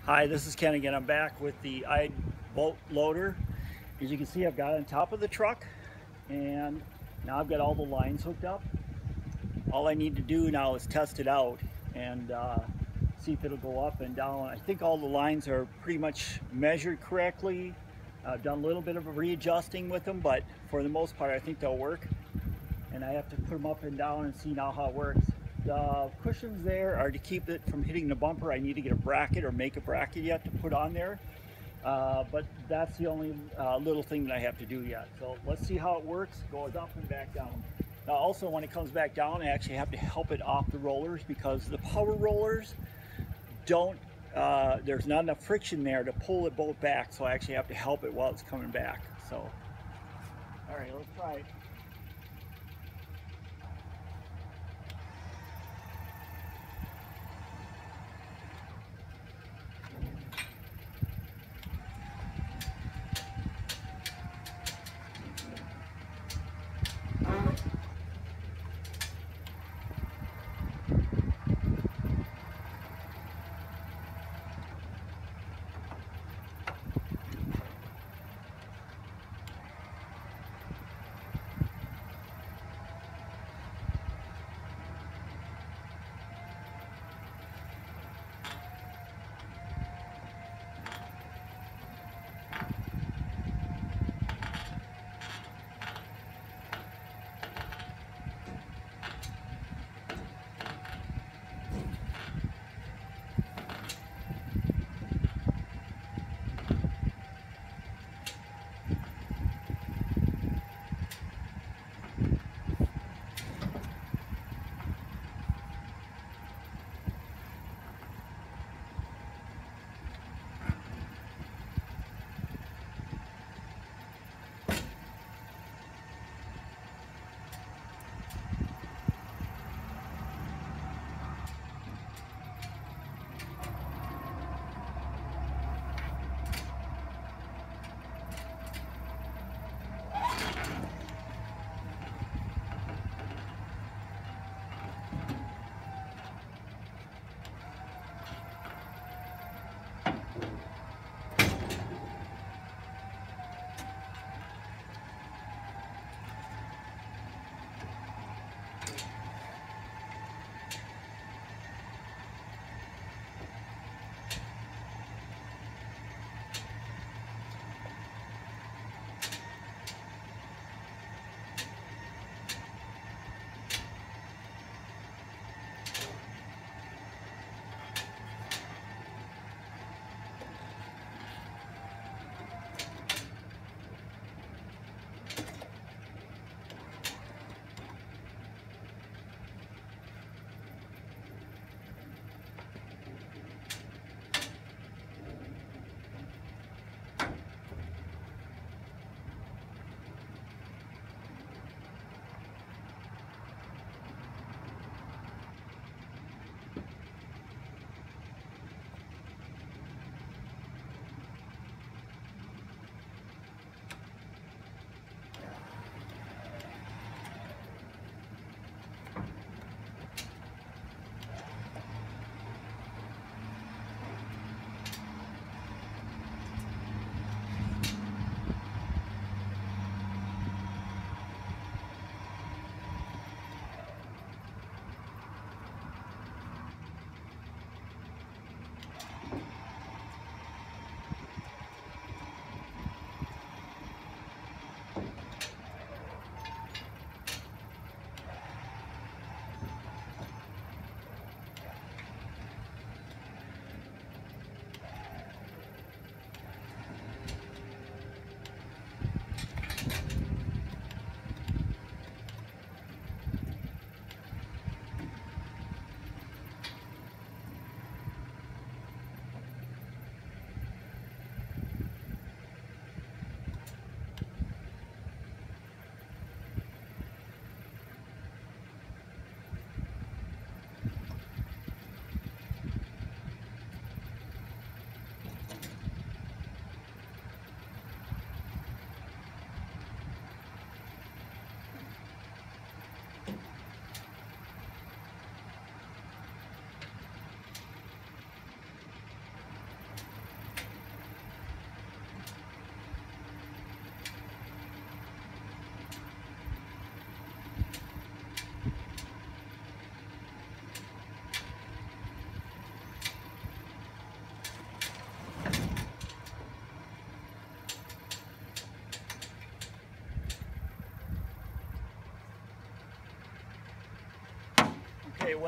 Hi, this is Ken again. I'm back with the Eide bolt loader. As you can see, I've got it on top of the truck, and now I've got all the lines hooked up. All I need to do now is test it out and see if it'll go up and down. I think all the lines are pretty much measured correctly. I've done a little bit of a readjusting with them, but for the most part I think they'll work. And I have to put them up and down and see now how it works. The cushions there are to keep it from hitting the bumper. I need to get a bracket or make a bracket yet to put on there. But that's the only little thing that I have to do yet. So let's see how it works. Goes up and back down. Now also when it comes back down, I actually have to help it off the rollers because the power rollers don't, there's not enough friction there to pull the boat back. So I actually have to help it while it's coming back. So, all right, let's try it.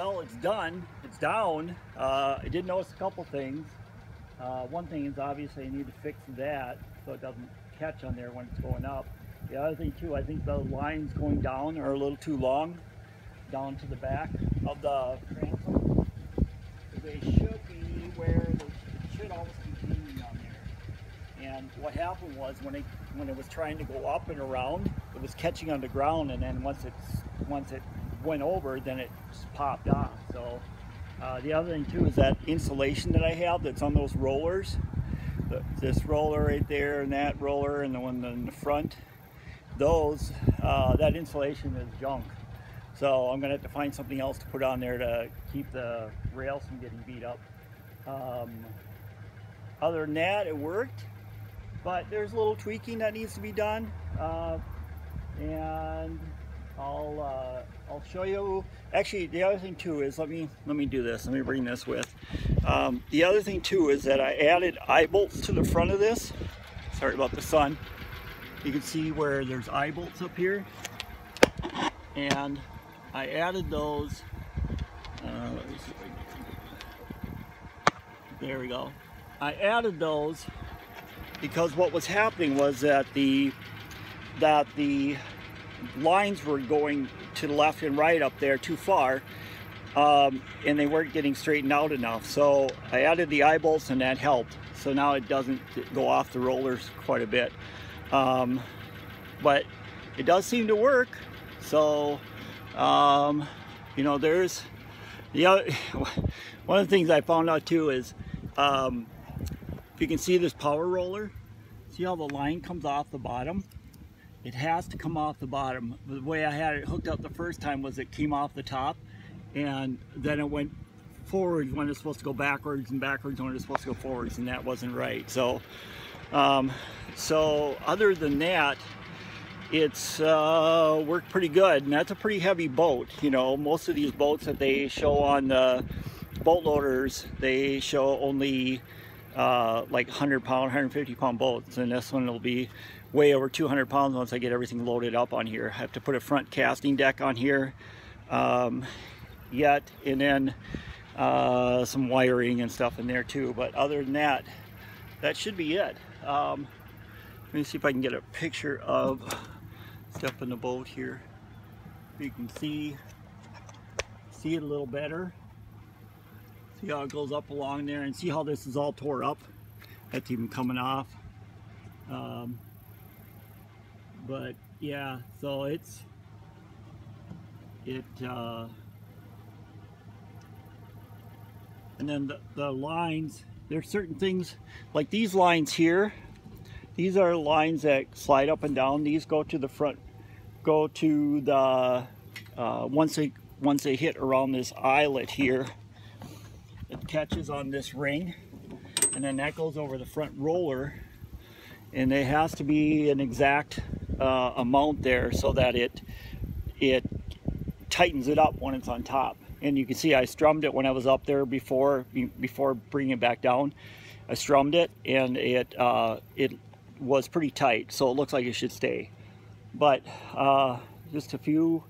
Well, it's done. It's down. I did notice a couple things. One thing is obviously I need to fix that so it doesn't catch on there when it's going up. The other thing too, I think the lines going down are a little too long down to the back of the transom. They should be where they should always be cleaning down there. And what happened was when it was trying to go up and around, it was catching on the ground, and then once it went over, then it just popped off. So the other thing too is that insulation that I have that's on those rollers, this roller right there and that roller and the one in the front, those that insulation is junk. So I'm gonna have to find something else to put on there to keep the rails from getting beat up. Other than that, it worked, but there's a little tweaking that needs to be done, and I'll show you. Actually, the other thing too is let me do this. Let me bring this with. The other thing too is that I added eye bolts to the front of this. Sorry about the sun. You can see where there's eye bolts up here, and I added those. Let me see if I can do it. There we go. I added those because what was happening was that the lines were going to the left and right up there too far, and they weren't getting straightened out enough. So I added the eye bolts, and that helped. So now it doesn't go off the rollers quite a bit, but it does seem to work. So you know, there's the other one of the things I found out too is if you can see this power roller, see how the line comes off the bottom? It has to come off the bottom. The way I had it hooked up the first time was it came off the top, and then it went forward when it's supposed to go backwards, and backwards when it's supposed to go forwards, and that wasn't right. So so other than that, it's worked pretty good. And that's a pretty heavy boat. You know, most of these boats that they show on the boat loaders, they show only like 100 pound, 150 pound boats, and this one will be way over 200 pounds once I get everything loaded up on here. I have to put a front casting deck on here yet, and then some wiring and stuff in there too. But other than that, that should be it. Let me see if I can get a picture of stuff in the boat here. You can see it a little better. See how it goes up along there, and see how this is all tore up. That's even coming off. But yeah, so and then the lines, there's certain things like these lines here. These are lines that slide up and down. These go to the front, go to the once they hit around this eyelet here, it catches on this ring, and then that goes over the front roller, and there has to be an exact amount there so that it tightens it up when it's on top. And you can see I strummed it when I was up there before bringing it back down. I strummed it, and it was pretty tight, so it looks like it should stay. But just a few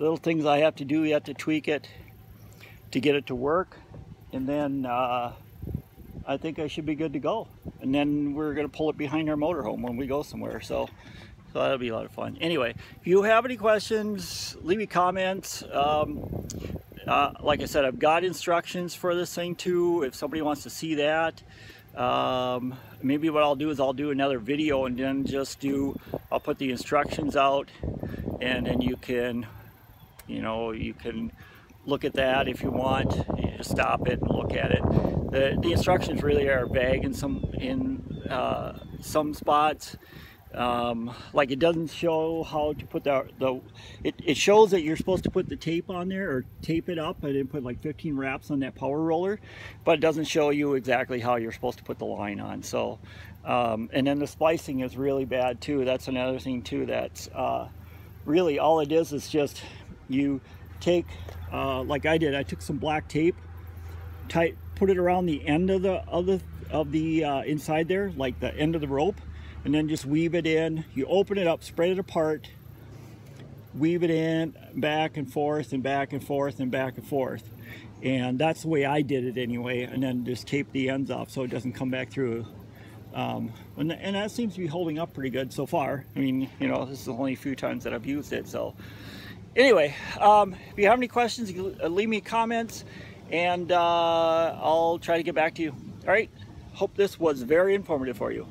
little things I have to do yet to tweak it to get it to work, and then I think I should be good to go. And then we're going to pull it behind our motorhome when we go somewhere. So that'll be a lot of fun. Anyway, if you have any questions, leave me comments. Like I said, I've got instructions for this thing too, if somebody wants to see that. Maybe what I'll do is I'll do another video, and then I'll put the instructions out, and then you can look at that if you want. You just stop it and look at it. The instructions really are vague in some spots. Like it doesn't show how to put it shows that you're supposed to put the tape on there, or tape it up. I didn't put like 15 wraps on that power roller, but it doesn't show you exactly how you're supposed to put the line on. So and then the splicing is really bad too. That's another thing too. That's really all it is just you take like I did. I took some black tape, put it around the end of the inside there, like the end of the rope, and then just weave it in. You open it up, spread it apart, weave it in back and forth and back and forth and back and forth. And that's the way I did it anyway, and then just tape the ends off so it doesn't come back through. And that seems to be holding up pretty good so far. I mean, you know, this is only a few times that I've used it. So anyway, if you have any questions, leave me comments, and I'll try to get back to you. All right, hope this was very informative for you.